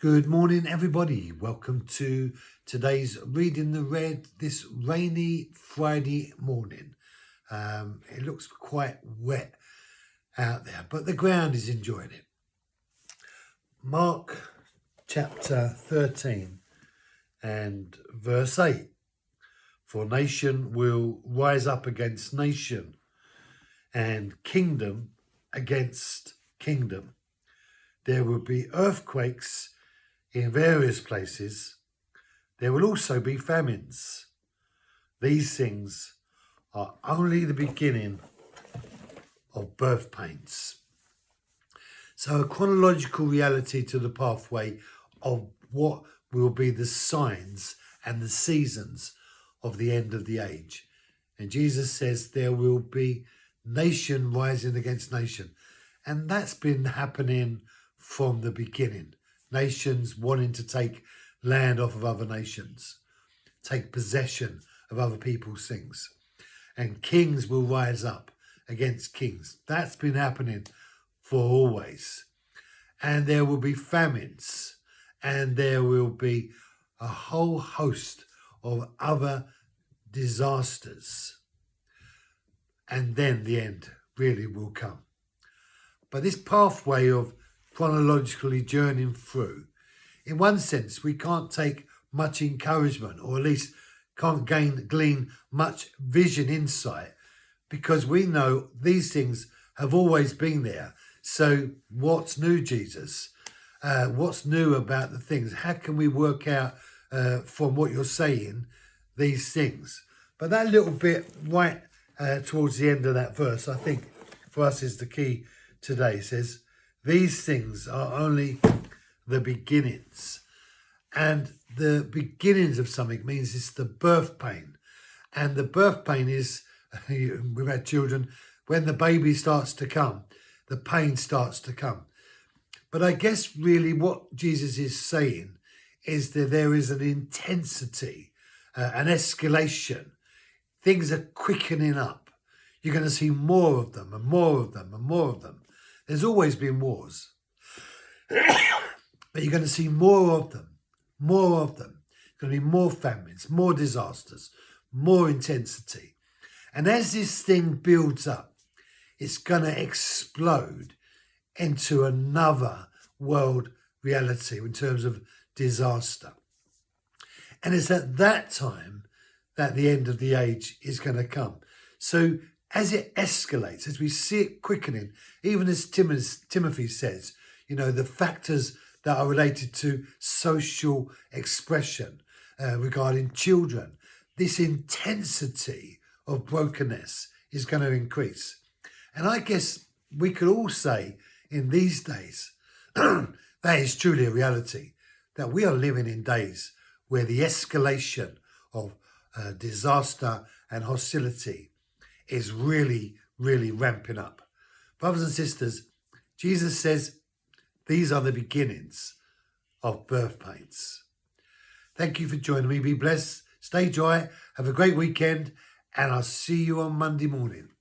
Good morning, everybody. Welcome to today's Reading the Red this rainy Friday morning. It looks quite wet out there, but the ground is enjoying it. Mark chapter 13 and verse 8. For nation will rise up against nation and kingdom against kingdom. There will be earthquakes in various places. There will also be famines. These things are only the beginning of birth pains. So a chronological reality to the pathway of what will be the signs and the seasons of the end of the age. And Jesus says there will be nation rising against nation. And that's been happening from the beginning. Nations wanting to take land off of other nations, take possession of other people's things. And kings will rise up against kings. That's been happening for always. And there will be famines, and there will be a whole host of other disasters. And then the end really will come. But this pathway of chronologically journeying through, in one sense, we can't take much encouragement, or at least can't glean much vision insight, because we know these things have always been there. So what's new, Jesus? What's new about the things? How can we work out from what you're saying these things? But that little bit right towards the end of that verse, I think for us is the key today. It says, these things are only the beginnings. And the beginnings of something means it's the birth pain. And the birth pain is, we've had children, when the baby starts to come, the pain starts to come. But I guess really what Jesus is saying is that there is an intensity, an escalation. Things are quickening up. You're going to see more of them and more of them and more of them. There's always been wars, but you're going to see more of them, more of them. There's going to be more famines, more disasters, more intensity. And as this thing builds up, it's going to explode into another world reality in terms of disaster. And it's at that time that the end of the age is going to come. So as it escalates, as we see it quickening, even as Timothy says, you know, the factors that are related to social expression regarding children, this intensity of brokenness is going to increase. And I guess we could all say in these days, that is truly a reality, that we are living in days where the escalation of disaster and hostility is really, really ramping up. Brothers and sisters, Jesus says these are the beginnings of birth pains. Thank you for joining me. Be blessed. Stay dry. Have a great weekend. And I'll see you on Monday morning.